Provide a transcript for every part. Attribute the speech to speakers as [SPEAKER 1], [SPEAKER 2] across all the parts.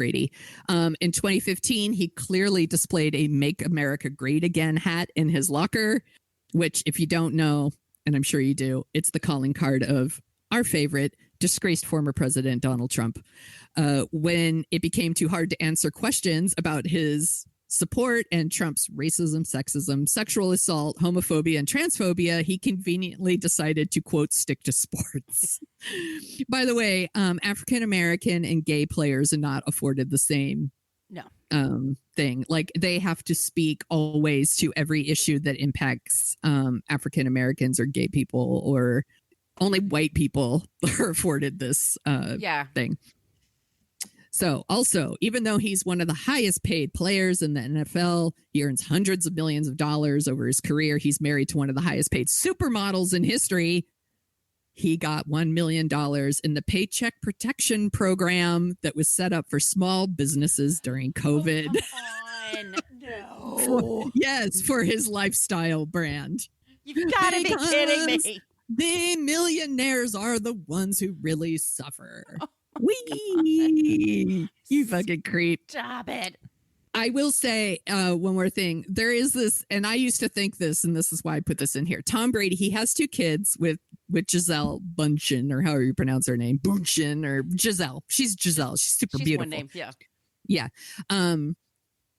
[SPEAKER 1] Brady. In 2015, he clearly displayed a Make America Great Again hat in his locker, which, if you don't know, and I'm sure you do, it's the calling card of our favorite disgraced former president, Donald Trump. When it became too hard to answer questions about his support and Trump's racism, sexism, sexual assault, homophobia, and transphobia, he conveniently decided to, quote, stick to sports. By the way, African-American and gay players are not afforded the same thing. Like, they have to speak always to every issue that impacts African-Americans or gay people, or only white people are afforded this thing. So also, even though he's one of the highest paid players in the NFL, he earns hundreds of millions of dollars over his career. He's married to one of the highest paid supermodels in history. He got $1 million in the Paycheck Protection Program that was set up for small businesses during COVID.
[SPEAKER 2] Oh, come on. No.
[SPEAKER 1] For his lifestyle brand.
[SPEAKER 2] You've got to be kidding me.
[SPEAKER 1] The millionaires are the ones who really suffer. You fucking creep.
[SPEAKER 2] Stop it.
[SPEAKER 1] I will say one more thing. There is this, and I used to think this, and this is why I put this in here. Tom Brady, he has 2 kids with Gisele Bündchen, or however you pronounce her name, Bündchen or Gisele. She's Gisele. She's super beautiful. One name, yeah.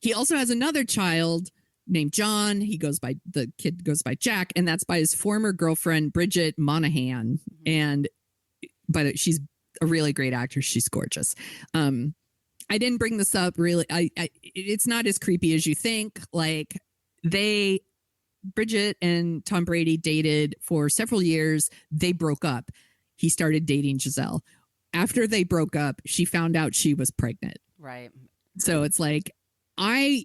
[SPEAKER 1] He also has another child named John. The kid goes by Jack, and that's by his former girlfriend Bridget Monahan. And she's a really great actress. She's gorgeous. I didn't bring this up really. It's not as creepy as you think. Like, Bridget and Tom Brady dated for several years. They broke up. He started dating Gisele. After they broke up, she found out she was pregnant.
[SPEAKER 2] Right.
[SPEAKER 1] So it's like, I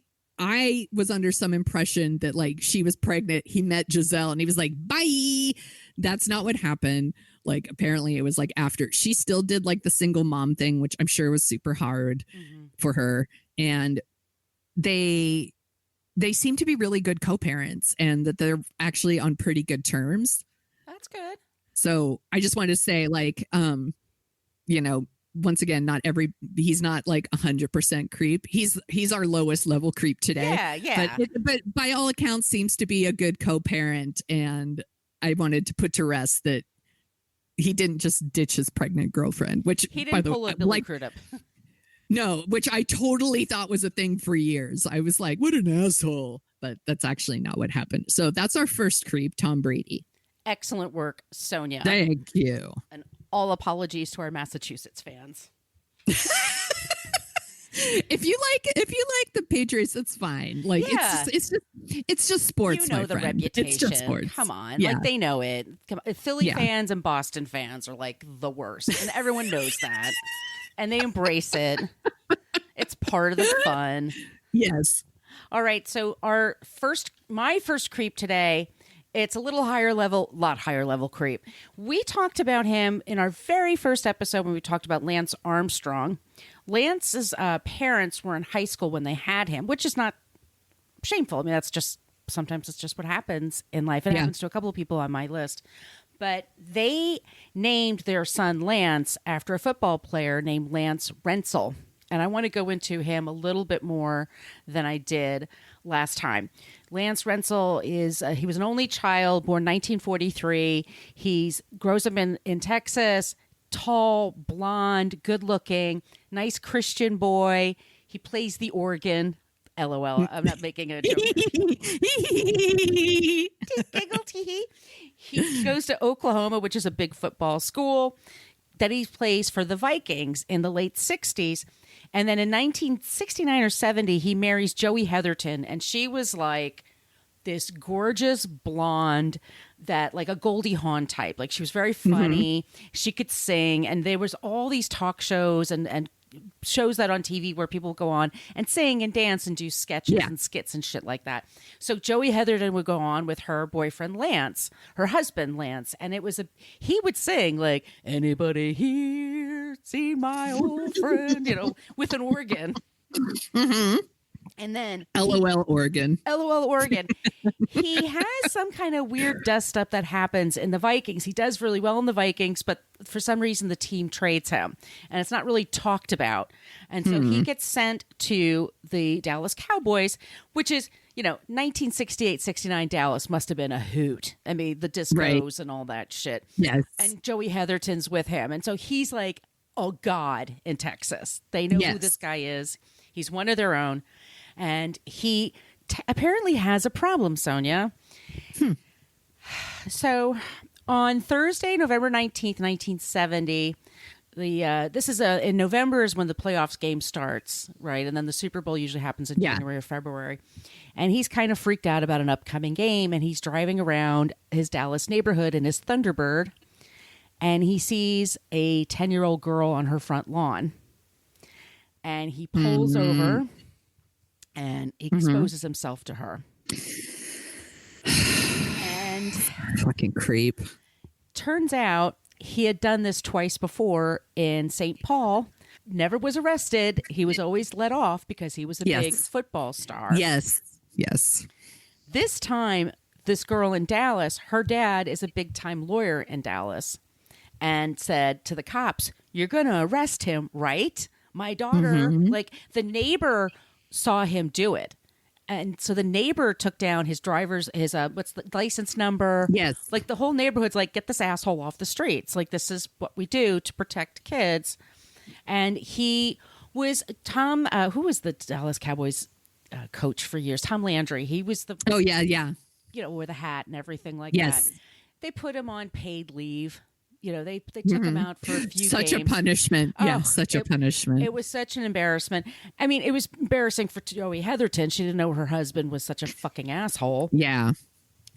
[SPEAKER 1] was under some impression that, like, she was pregnant. He met Gisele and he was like, bye. That's not what happened. Like, apparently it was like after she still did like the single mom thing, which I'm sure was super hard for her. And they seem to be really good co-parents, and that they're actually on pretty good terms.
[SPEAKER 2] That's good.
[SPEAKER 1] So I just wanted to say, like, once again, he's not like 100% creep. He's our lowest level creep today.
[SPEAKER 2] Yeah.
[SPEAKER 1] But by all accounts seems to be a good co-parent. And I wanted to put to rest that he didn't just ditch his pregnant girlfriend, which
[SPEAKER 2] he didn't pull a Billy Crudup.
[SPEAKER 1] No, which I totally thought was a thing for years. I was like, what an asshole. But that's actually not what happened. So that's our first creep, Tom Brady.
[SPEAKER 2] Excellent work, Sonia.
[SPEAKER 1] Thank you.
[SPEAKER 2] And all apologies to our Massachusetts fans.
[SPEAKER 1] If you like the Patriots, it's fine. Like, it's just sports.
[SPEAKER 2] You know, the
[SPEAKER 1] friend.
[SPEAKER 2] reputation.
[SPEAKER 1] It's just sports.
[SPEAKER 2] Come on, like, they know it. Philly fans and Boston fans are like the worst, and everyone knows that, and they embrace it. It's part of the fun.
[SPEAKER 1] Yes.
[SPEAKER 2] All right. So my first creep today. It's a lot higher level creep. We talked about him in our very first episode when we talked about Lance Armstrong. Lance's parents were in high school when they had him, which is not shameful. I mean, sometimes it's just what happens in life. It happens to a couple of people on my list. But they named their son Lance after a football player named Lance Rentzel. And I want to go into him a little bit more than I did last time. Lance Rentzel he was an only child, born 1943. He grows up in Texas, tall, blonde, good looking, nice Christian boy. He plays the organ. LOL. I'm not making a joke. Giggle tee. He goes to Oklahoma, which is a big football school. That he plays for the Vikings in the late 60s. And then in 1969 or 70, he marries Joey Heatherton. And she was like this gorgeous blonde that, like, a Goldie Hawn type. Like, she was very funny. She could sing. And there was all these talk shows and shows that on TV where people go on and sing and dance and do sketches and skits and shit like that. So Joey Heatherton would go on with her boyfriend Lance, her husband Lance, and he would sing like, anybody here seen my old friend, with an organ. And then
[SPEAKER 1] LOL Oregon.
[SPEAKER 2] LOL Oregon. He has some kind of weird dust up that happens in the Vikings. He does really well in the Vikings, but for some reason the team trades him and it's not really talked about. And so he gets sent to the Dallas Cowboys, which is, 1968-69 Dallas must have been a hoot. I mean, the discos and all that shit.
[SPEAKER 1] Yes.
[SPEAKER 2] And Joey Heatherton's with him. And so he's like, oh God, in Texas. They know who this guy is. He's one of their own. And he apparently has a problem, Sonia. So on Thursday, November 19th, 1970, this is in November is when the playoffs game starts, right? And then the Super Bowl usually happens in January or February. And he's kind of freaked out about an upcoming game. And he's driving around his Dallas neighborhood in his Thunderbird. And he sees a 10-year-old girl on her front lawn. And he pulls over and exposes himself to her. And
[SPEAKER 1] fucking creep.
[SPEAKER 2] Turns out he had done this twice before in St. Paul. Never was arrested. He was always let off because he was a big football star.
[SPEAKER 1] Yes.
[SPEAKER 2] This time, this girl in Dallas, her dad is a big-time lawyer in Dallas, and said to the cops, "You're going to arrest him, right? My daughter," like the neighbor saw him do it. And so the neighbor took down his what's the license number?
[SPEAKER 1] Yes.
[SPEAKER 2] Like the whole neighborhood's like, get this asshole off the streets. Like this is what we do to protect kids. And he was who was the Dallas Cowboys coach for years? Tom Landry. He was the, wore the hat and everything like that. They put him on paid leave. They took him out for a few
[SPEAKER 1] Such
[SPEAKER 2] games.
[SPEAKER 1] a punishment. Such a punishment.
[SPEAKER 2] It was such an embarrassment. I mean, it was embarrassing for Joey Heatherton. She didn't know her husband was such a fucking asshole.
[SPEAKER 1] Yeah.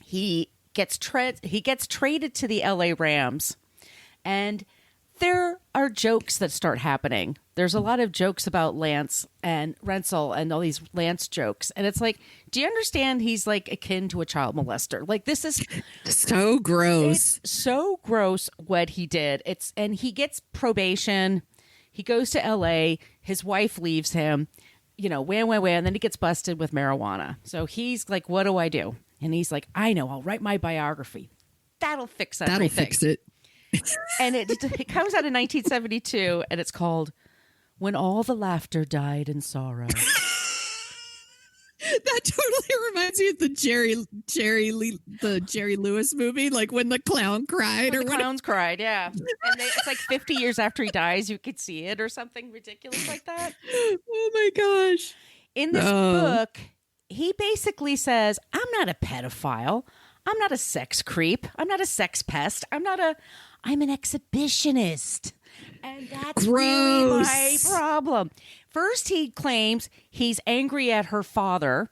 [SPEAKER 2] He gets traded to the LA Rams. And there are jokes that start happening. There's a lot of jokes about Lance and Rentzel and all these Lance jokes. And it's like, do you understand he's like akin to a child molester? Like this is
[SPEAKER 1] so gross.
[SPEAKER 2] It's so gross what he did. And he gets probation. He goes to LA. His wife leaves him, and then he gets busted with marijuana. So he's like, what do I do? And he's like, I know, I'll write my biography. That'll fix everything.
[SPEAKER 1] That'll fix it.
[SPEAKER 2] And it comes out in 1972, and it's called "When All the Laughter Died in Sorrow."
[SPEAKER 1] That totally reminds me of the Jerry Lewis movie, like when the clown cried.
[SPEAKER 2] When the clowns cried, yeah. And it's like 50 years after he dies, you could see it or something ridiculous like that.
[SPEAKER 1] Oh my gosh!
[SPEAKER 2] In this book, he basically says, "I'm not a pedophile. I'm not a sex creep. I'm not a sex pest. I'm an exhibitionist." And that's really my problem. First, he claims he's angry at her father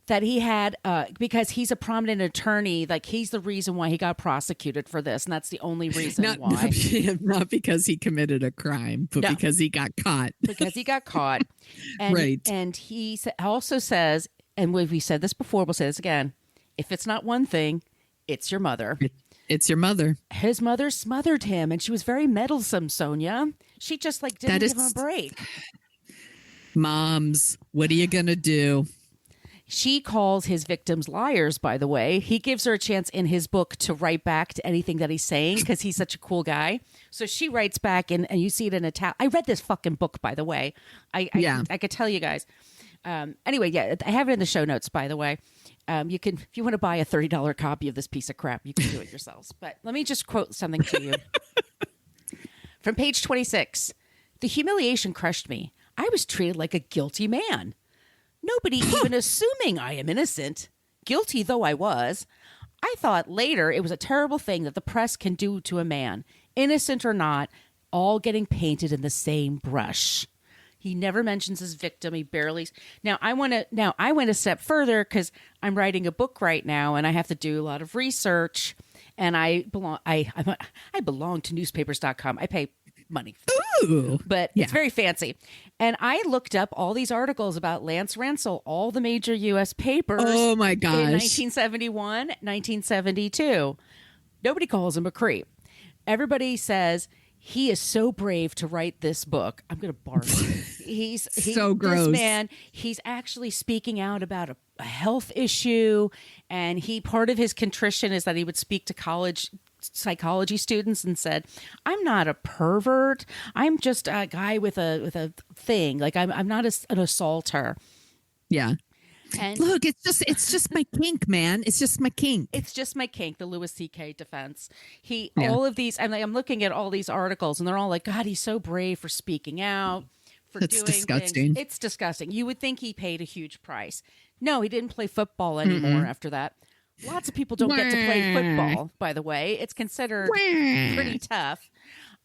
[SPEAKER 2] that he had, because he's a prominent attorney. Like he's the reason why he got prosecuted for this. And that's the only reason why.
[SPEAKER 1] Not because he committed a crime, but because he got caught.
[SPEAKER 2] Because he got caught. And,
[SPEAKER 1] right.
[SPEAKER 2] And he also says, and we said this before, we'll say this again. If it's not one thing, it's your mother.
[SPEAKER 1] It's your mother.
[SPEAKER 2] His mother smothered him, and she was very meddlesome, Sonia. She just didn't give him a break.
[SPEAKER 1] Moms, what are you going to do?
[SPEAKER 2] She calls his victims liars, by the way. He gives her a chance in his book to write back to anything that he's saying because he's such a cool guy. So she writes back, and you see it in Italian. I read this fucking book, by the way. I could tell you guys. Anyway, I have it in the show notes, by the way. You can, if you want to buy a $30 copy of this piece of crap, you can do it yourselves. But let me just quote something to you. From page 26. "The humiliation crushed me. I was treated like a guilty man. Nobody even assuming I am innocent. Guilty though I was. I thought later it was a terrible thing that the press can do to a man, innocent or not, all getting painted in the same brush." He never mentions his victim. He barely. Now I went a step further because I'm writing a book right now, and I have to do a lot of research. And I belong to newspapers.com. I pay money, but it's very fancy. And I looked up all these articles about Lance Rentzel, all the major U.S. papers.
[SPEAKER 1] Oh my gosh!
[SPEAKER 2] In 1971, 1972. Nobody calls him a creep. Everybody says He is so brave to write this book. I'm going to barf. He's
[SPEAKER 1] so gross.
[SPEAKER 2] This man, he's actually speaking out about a health issue. And part of his contrition is that he would speak to college psychology students and said, I'm not a pervert. I'm just a guy with a thing. Like I'm not an assaulter.
[SPEAKER 1] Yeah.
[SPEAKER 2] And
[SPEAKER 1] look, it's just my kink, man. It's just my kink.
[SPEAKER 2] It's just my kink, the Louis C.K. defense. All of these, and I'm looking at all these articles, and they're all like, God, he's so brave for speaking out, for doing
[SPEAKER 1] disgusting.
[SPEAKER 2] things. It's disgusting. You would think he paid a huge price. No, he didn't play football anymore after that. Lots of people don't get to play football, by the way. It's considered pretty tough.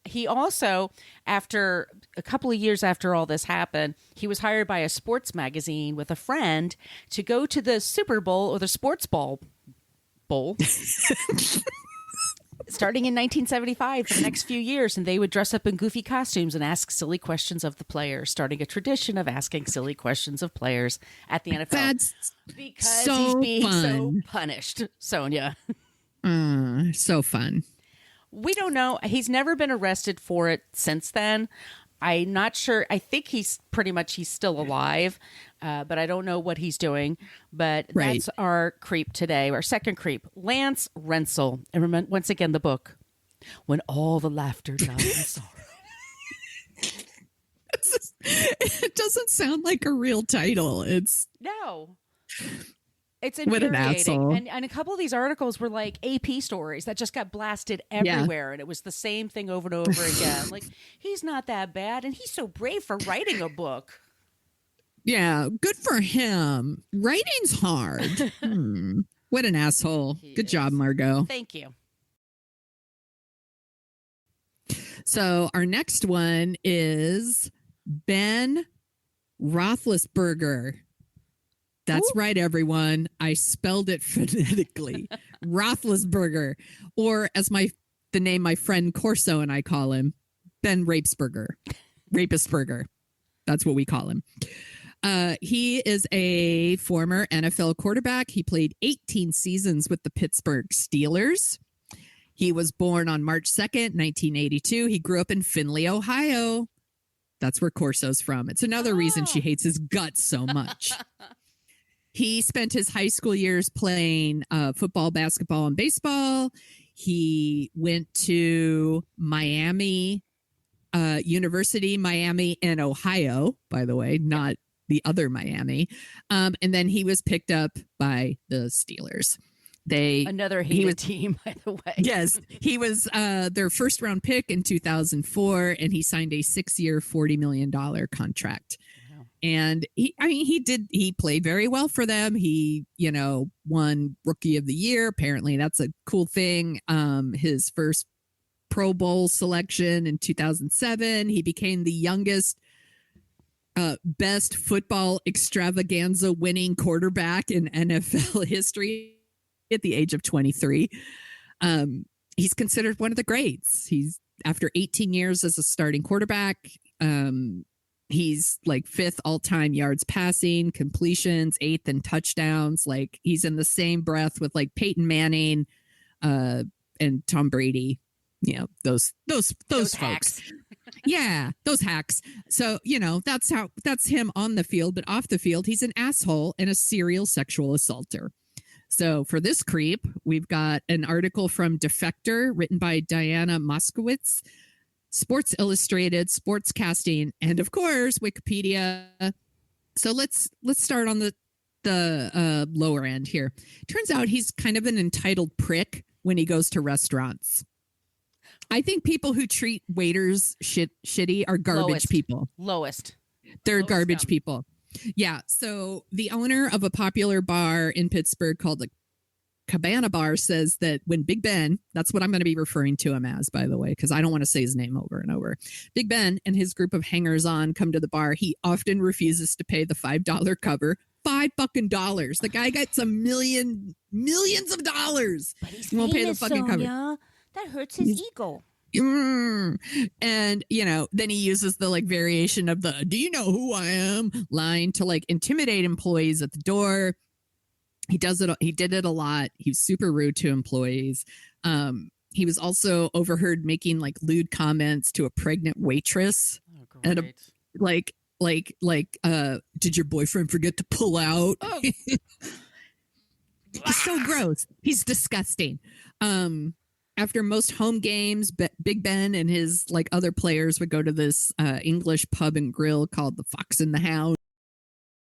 [SPEAKER 2] He also, after a couple of years after all this happened, he was hired by a sports magazine with a friend to go to the Super Bowl or the Sports Bowl starting in 1975 for the next few years. And they would dress up in goofy costumes and ask silly questions of the players, starting a tradition of asking silly questions of players at the NFL.
[SPEAKER 1] That's
[SPEAKER 2] because
[SPEAKER 1] so
[SPEAKER 2] he's being
[SPEAKER 1] fun.
[SPEAKER 2] so punished, Sonia.
[SPEAKER 1] So fun.
[SPEAKER 2] We don't know. He's never been arrested for it since then. I'm not sure. I think he's still alive, but I don't know what he's doing. But that's our creep today, our second creep, Lance Rentzel. And remember, once again, the book, When All the Laughter Died in Sorrow.
[SPEAKER 1] It doesn't sound like a real title.
[SPEAKER 2] No. It's
[SPEAKER 1] what an asshole.
[SPEAKER 2] And a couple of these articles were like AP stories that just got blasted everywhere. And it was the same thing over and over again. Like, he's not that bad. And he's so brave for writing a book.
[SPEAKER 1] Yeah, good for him. Writing's hard. What an asshole. Good job, Margo.
[SPEAKER 2] Thank you.
[SPEAKER 1] So our next one is Ben Rothlisberger. That's right, everyone. I spelled it phonetically. Roethlisberger. Or as the name my friend Corso and I call him, Ben Rapesberger. Rapistberger. That's what we call him. He is a former NFL quarterback. He played 18 seasons with the Pittsburgh Steelers. He was born on March 2nd, 1982. He grew up in Findlay, Ohio. That's where Corso's from. It's another reason she hates his guts so much. He spent his high school years playing football, basketball, and baseball. He went to Miami University, Miami in Ohio, by the way, not the other Miami. And then he was picked up by the Steelers.
[SPEAKER 2] Another hated team, by the way.
[SPEAKER 1] Yes, he was their first round pick in 2004, and he signed a 6-year, $40 million contract. And he played very well for them. He, won Rookie of the Year. Apparently that's a cool thing. His first Pro Bowl selection in 2007. He became the youngest best football extravaganza winning quarterback in NFL history at the age of 23. He's considered one of the greats. He's after 18 years as a starting quarterback. He's like 5th all-time yards passing, completions, 8th in touchdowns. Like, he's in the same breath with like Peyton Manning and Tom Brady. Those folks.
[SPEAKER 2] Hacks.
[SPEAKER 1] Yeah, those hacks. So, that's him on the field, but off the field, he's an asshole and a serial sexual assaulter. So for this creep, we've got an article from Defector written by Diana Moskowitz, Sports Illustrated, Sportscasting, and of course Wikipedia. So let's start on the lower end here. Turns out he's kind of an entitled prick when he goes to restaurants. I think people who treat waiters shitty are garbage people. They're garbage people. Yeah. So the owner of a popular bar in Pittsburgh called the Cabana Bar says that when Big Ben, that's what I'm going to be referring to him as, by the way, because I don't want to say his name over and over. Big Ben and his group of hangers-on come to the bar. He often refuses to pay the $5 cover. $5 The guy gets millions of dollars.
[SPEAKER 2] But he's
[SPEAKER 1] won't pay the fucking
[SPEAKER 2] Sonia.
[SPEAKER 1] cover.
[SPEAKER 2] That hurts his ego.
[SPEAKER 1] And then he uses the variation of the "do you know who I am" line to intimidate employees at the door. He did it a lot. He was super rude to employees. He was also overheard making like lewd comments to a pregnant waitress at a did your boyfriend forget to pull out?
[SPEAKER 2] Oh.
[SPEAKER 1] He's so gross. He's disgusting. After most home games, Big Ben and his like other players would go to this English pub and grill called the Fox and the Hound.